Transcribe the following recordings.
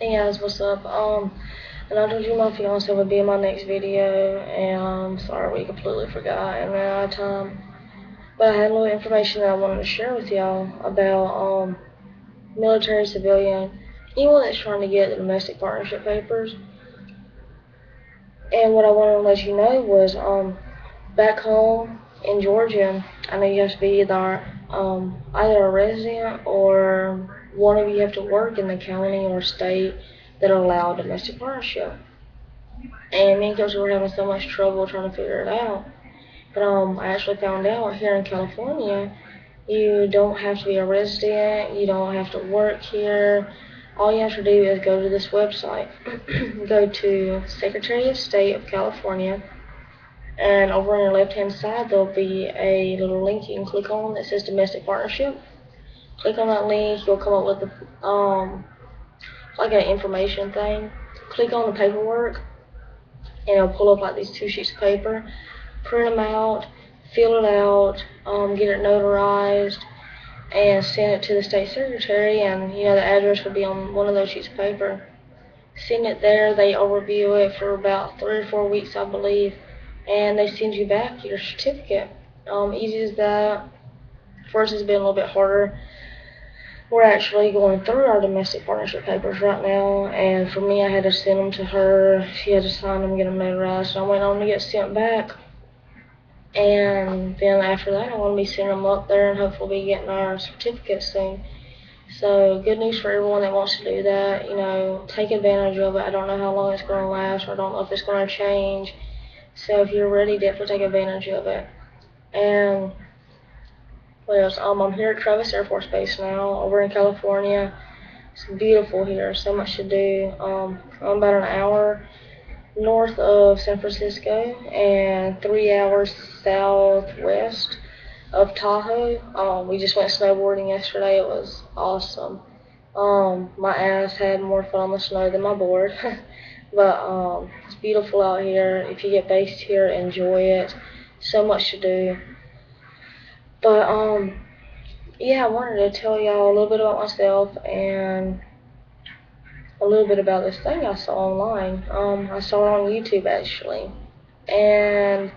Hey guys, what's up? And I told you my fiance would be in my next video, and I'm sorry we completely forgot and ran out of time. But I had a little information that I wanted to share with y'all about military, civilian, anyone that's trying to get the domestic partnership papers. And what I wanted to let you know was back home in Georgia, I know you have to be either a resident or one of you have to work in the county or state that allow domestic partnership. And me and Coach were having so much trouble trying to figure it out. But I actually found out here in California, you don't have to be a resident. You don't have to work here. All you have to do is go to this website. Go to Secretary of State of California, and over on your left-hand side there'll be a little link you can click on that says Domestic Partnership. Click on that link. You'll come up with like an information thing. Click on the paperwork, and it'll pull up like these two sheets of paper. Print them out, fill it out, get it notarized, and send it to the state secretary. And the address will be on one of those sheets of paper. Send it there. They overview it for about 3 or 4 weeks, I believe, and they send you back your certificate. Easy as that. First, it's been a little bit harder. We're actually going through our domestic partnership papers right now, and for me, I had to send them to her. She had to sign them, get them notarized, and I went on to get sent back. And then after that, I want to be sending them up there and hopefully be getting our certificates soon. So good news for everyone that wants to do that. Take advantage of it. I don't know how long it's going to last, or I don't know if it's going to change. So if you're ready, definitely take advantage of it. And what else? I'm here at Travis Air Force Base now, over in California. It's beautiful here. So much to do. I'm about an hour north of San Francisco and 3 hours southwest of Tahoe. We just went snowboarding yesterday. It was awesome. My ass had more fun on the snow than my board. But it's beautiful out here. If you get based here, enjoy it. So much to do. But yeah, I wanted to tell y'all a little bit about myself and a little bit about this thing I saw online. I saw it on YouTube actually, and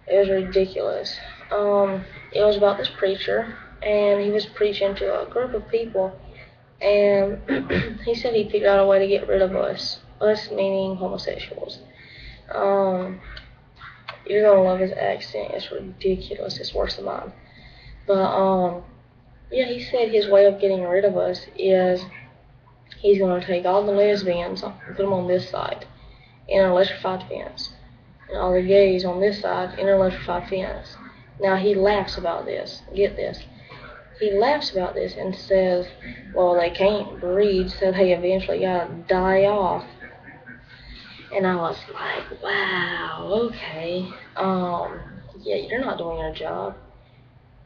it was ridiculous. It was about this preacher, and he was preaching to a group of people, and he said he figured out a way to get rid of us meaning homosexuals. Um, you're gonna love his accent. It's ridiculous. It's worse than mine. But yeah, he said his way of getting rid of us is he's gonna take all the lesbians and put them on this side in an electrified fence, and all the gays on this side in an electrified fence. Now he laughs about this. Get this. He laughs about this and says, well, they can't breed, so they eventually gotta die off. And I was like, wow, okay. Yeah, you're not doing your job.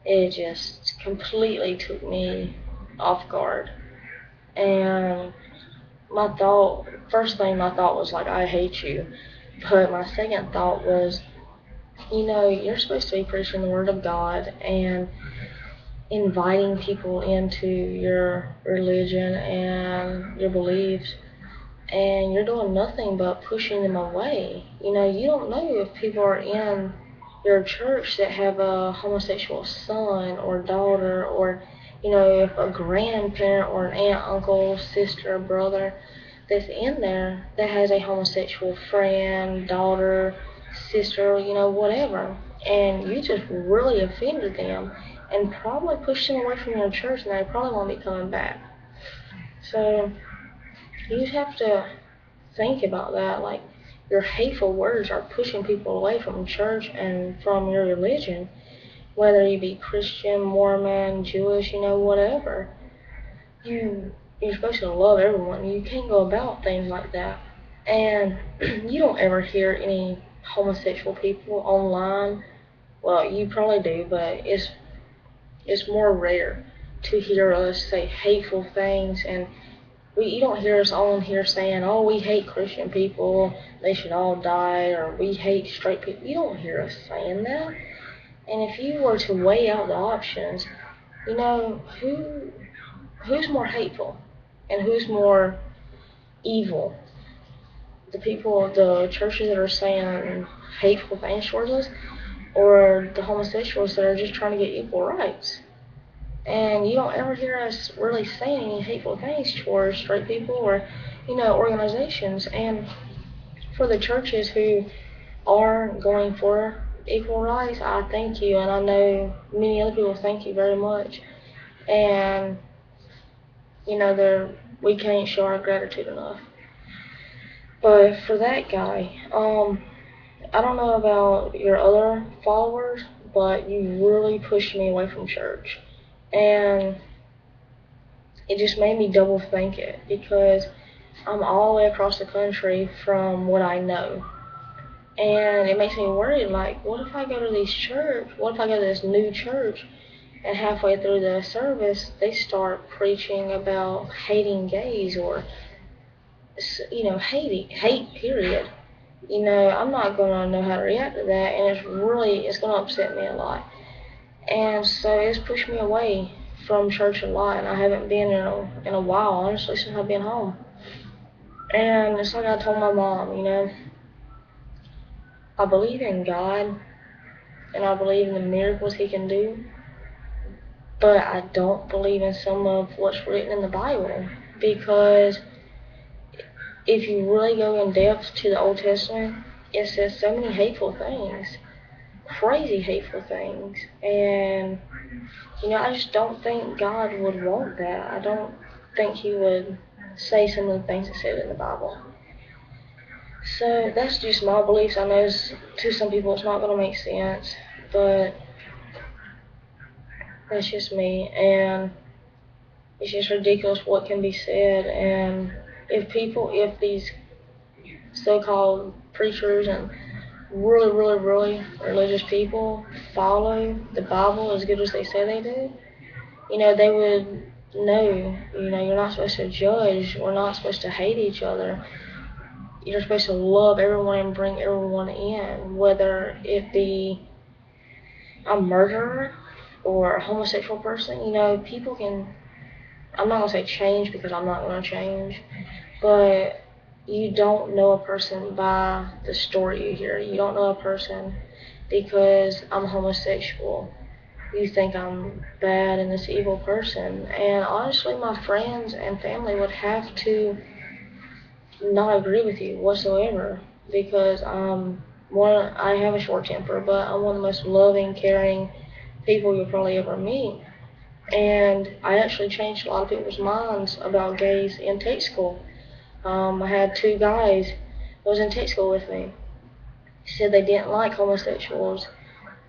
It just completely took me off guard. And my thought was like, I hate you. But my second thought was, you're supposed to be preaching the Word of God and inviting people into your religion and your beliefs, and you're doing nothing but pushing them away. You don't know if people are in your church that have a homosexual son or daughter, or if a grandparent or an aunt, uncle, sister, brother that's in there that has a homosexual friend, daughter, sister, whatever, and you just really offended them and probably pushed them away from your church, and they probably won't be coming back. So you have to think about that. Like, your hateful words are pushing people away from church and from your religion, whether you be Christian, Mormon, Jewish, whatever. You're supposed to love everyone. You can't go about things like that. And you don't ever hear any homosexual people online. Well, you probably do, but it's more rare to hear us say hateful things, and you don't hear us on here saying, oh, we hate Christian people, they should all die, or we hate straight people. You don't hear us saying that. And if you were to weigh out the options, who's more hateful and who's more evil. The people, the churches that are saying hateful things towards us, or the homosexuals that are just trying to get equal rights. And you don't ever hear us really saying any hateful things towards straight people or, organizations. And for the churches who are going for equal rights, I thank you, and I know many other people thank you very much. And we can't show our gratitude enough. But for that guy, I don't know about your other followers, but you really pushed me away from church, and it just made me double think it because I'm all the way across the country from what I know. And it makes me worried, like, what if I go to what if I go to this new church, and halfway through the service, they start preaching about hating gays or, hate, period. I'm not going to know how to react to that, and it's going to upset me a lot. And so it's pushed me away from church a lot, and I haven't been in a while, honestly, since I've been home. And it's like I told my mom, I believe in God, and I believe in the miracles He can do, but I don't believe in some of what's written in the Bible, because if you really go in depth to the Old Testament, it says so many hateful things, crazy hateful things, and I just don't think God would want that. I don't think He would say some of the things it said in the Bible. So that's just my beliefs. I know to some people it's not going to make sense, but that's just me, and it's just ridiculous what can be said. And if these so-called preachers and really, really, really religious people follow the Bible as good as they say they do, they would know, you're not supposed to judge. We're not supposed to hate each other. You're supposed to love everyone and bring everyone in, whether it be a murderer or a homosexual person. People can, I'm not going to say change because I'm not going to change, but you don't know a person by the story you hear. You don't know a person because I'm homosexual. You think I'm bad and this evil person. And honestly, my friends and family would have to not agree with you whatsoever, because I have a short temper, but I'm one of the most loving, caring people you'll probably ever meet. And I actually changed a lot of people's minds about gays in tech school. I had two guys that was in tech school with me. Said they didn't like homosexuals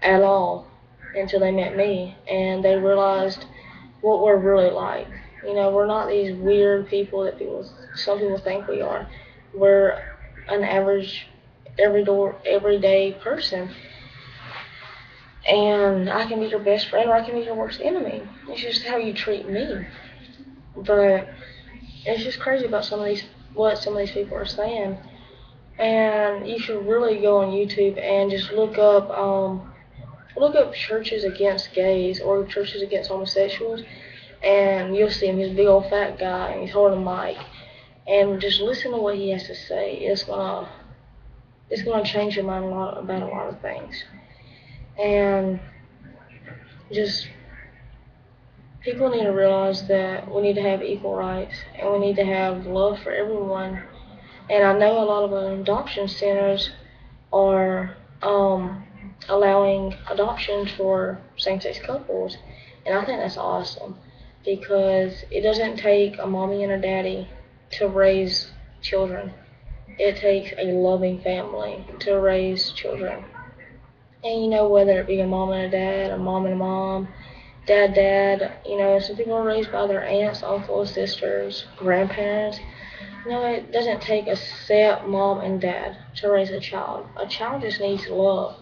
at all until they met me, and they realized what we're really like. We're not these weird people that some people think we are. We're an average, everyday person. And I can be your best friend or I can be your worst enemy. It's just how you treat me. But it's just crazy about what some of these people are saying. And you should really go on YouTube and just look up churches against gays or churches against homosexuals, and you'll see him. He's a big old fat guy, and he's holding a mic, and just listen to what he has to say. It's gonna change your mind about a lot of things. And just people need to realize that we need to have equal rights, and we need to have love for everyone. And I know a lot of adoption centers are allowing adoption for same-sex couples, and I think that's awesome, because it doesn't take a mommy and a daddy to raise children. It takes a loving family to raise children. And whether it be a mom and a dad, a mom and a mom, dad, some people are raised by their aunts, uncles, sisters, grandparents. It doesn't take a set mom and dad to raise a child. A child just needs love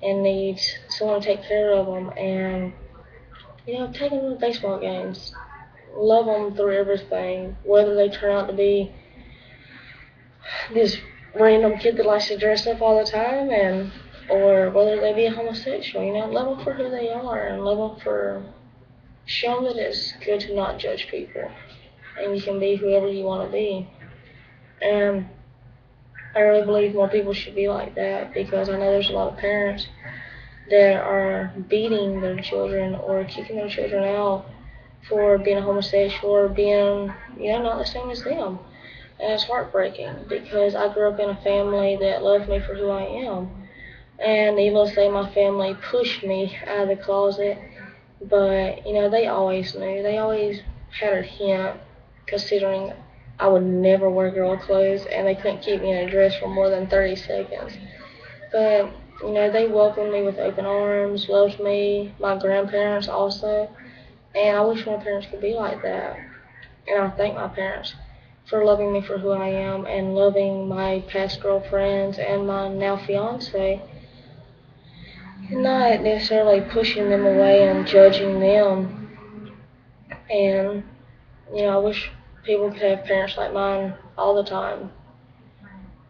and needs someone to take care of them, and take them to baseball games, love them through everything, whether they turn out to be this random kid that likes to dress up all the time, or whether they be a homosexual. Love them for who they are, and show them that it's good to not judge people, and you can be whoever you want to be. And I really believe more people should be like that, because I know there's a lot of parents that are beating their children or kicking their children out for being a homosexual or being, not the same as them. And it's heartbreaking, because I grew up in a family that loved me for who I am. And needless to say, my family pushed me out of the closet. But, they always knew. They always had a hint, considering I would never wear girl clothes, and they couldn't keep me in a dress for more than 30 seconds. But, they welcomed me with open arms, loved me, my grandparents also. And I wish my parents could be like that. And I thank my parents for loving me for who I am and loving my past girlfriends and my now fiance. Not necessarily pushing them away and judging them. And, I wish people could have parents like mine all the time.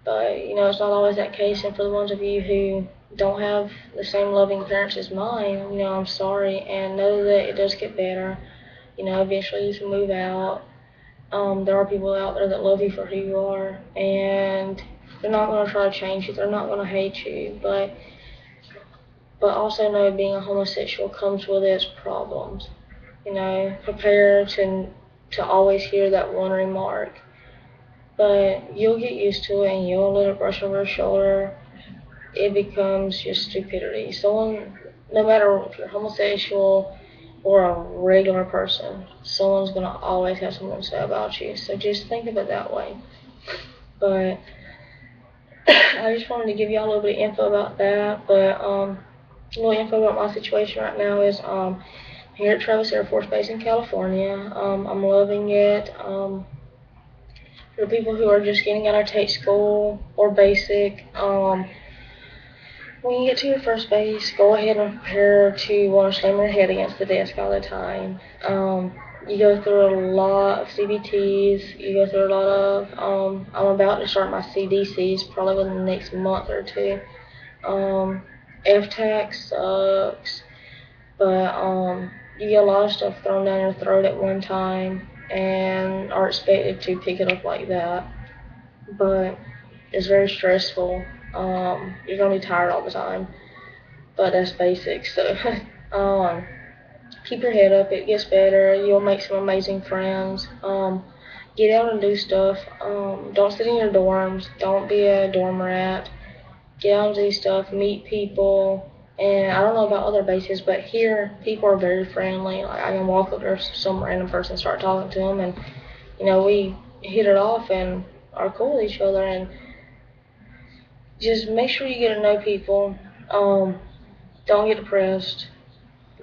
But, it's not always that case. And for the ones of you who don't have the same loving parents as mine, I'm sorry. And know that it does get better. Eventually you can move out. There are people out there that love you for who you are. And they're not going to try to change you. They're not going to hate you. But also know being a homosexual comes with its problems. Prepare to always hear that one remark. But you'll get used to it and you'll let it brush over your shoulder. It becomes just stupidity. No matter if you're homosexual or a regular person, someone's going to always have something to say about you. So just think of it that way. But I just wanted to give y'all a little bit of info about that. But a little info about my situation right now is here at Travis Air Force Base in California. I'm loving it. For the people who are just getting out of tech school or basic, when you get to your first base, go ahead and prepare to want to slam your head against the desk all the time. You go through a lot of CBTs. You go through a lot of, I'm about to start my CDCs probably within the next month or two. FTAC sucks, but you get a lot of stuff thrown down your throat at one time and are expected to pick it up like that. But it's very stressful. You're going to be tired all the time, but that's basic. So keep your head up. It gets better. You'll make some amazing friends. Get out and do stuff. Don't sit in your dorms. Don't be a dorm rat. Get out and do stuff. Meet people. And I don't know about other bases, but here people are very friendly. Like, I can walk up to some random person and start talking to them, and we hit it off and are cool with each other. And just make sure you get to know people. Don't get depressed.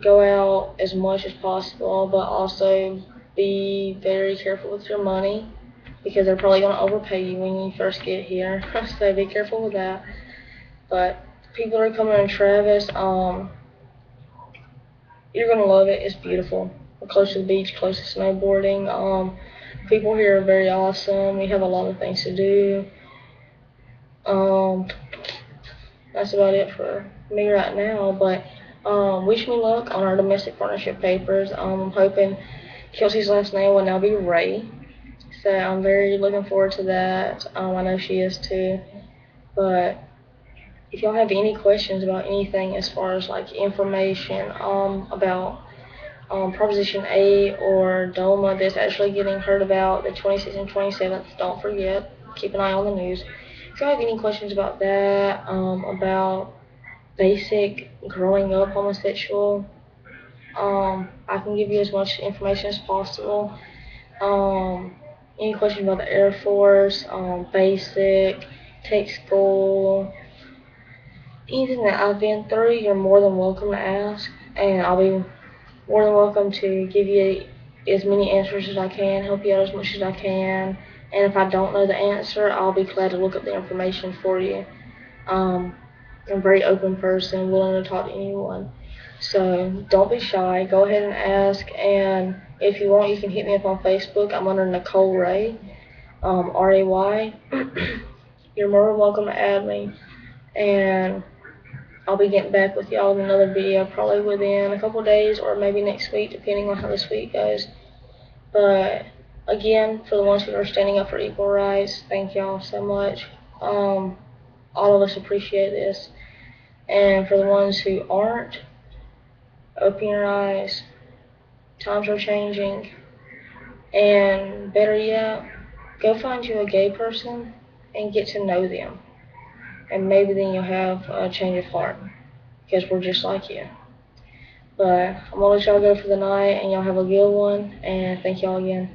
Go out as much as possible, but also be very careful with your money, because they're probably going to overpay you when you first get here. So be careful with that. But people that are coming to Travis, you're going to love it. It's beautiful. We're close to the beach, close to snowboarding. People here are very awesome. We have a lot of things to do. That's about it for me right now. But wish me luck on our domestic partnership papers. I'm hoping Kelsey's last name will now be Ray. So I'm very looking forward to that. I know she is too. But if y'all have any questions about anything as far as like information about Proposition 8 or DOMA that's actually getting heard about the 26th and 27th, don't forget, keep an eye on the news. If y'all have any questions about that, about basic growing up homosexual, I can give you as much information as possible. Any questions about the Air Force, basic, tech school, anything that I've been through, you're more than welcome to ask, and I'll be more than welcome to give you as many answers as I can, help you out as much as I can. And if I don't know the answer, I'll be glad to look up the information for you. I'm a very open person, willing to talk to anyone. So don't be shy. Go ahead and ask. And if you want, you can hit me up on Facebook. I'm under Nicole Ray, R-A-Y. You're more than welcome to add me. And I'll be getting back with y'all in another video probably within a couple days or maybe next week, depending on how this week goes. But again, for the ones who are standing up for equal rights, thank y'all so much. All of us appreciate this. And for the ones who aren't, open your eyes. Times are changing. And better yet, go find you a gay person and get to know them. And maybe then you'll have a change of heart. Because we're just like you. But I'm going to let y'all go for the night, and y'all have a good one. And thank y'all again.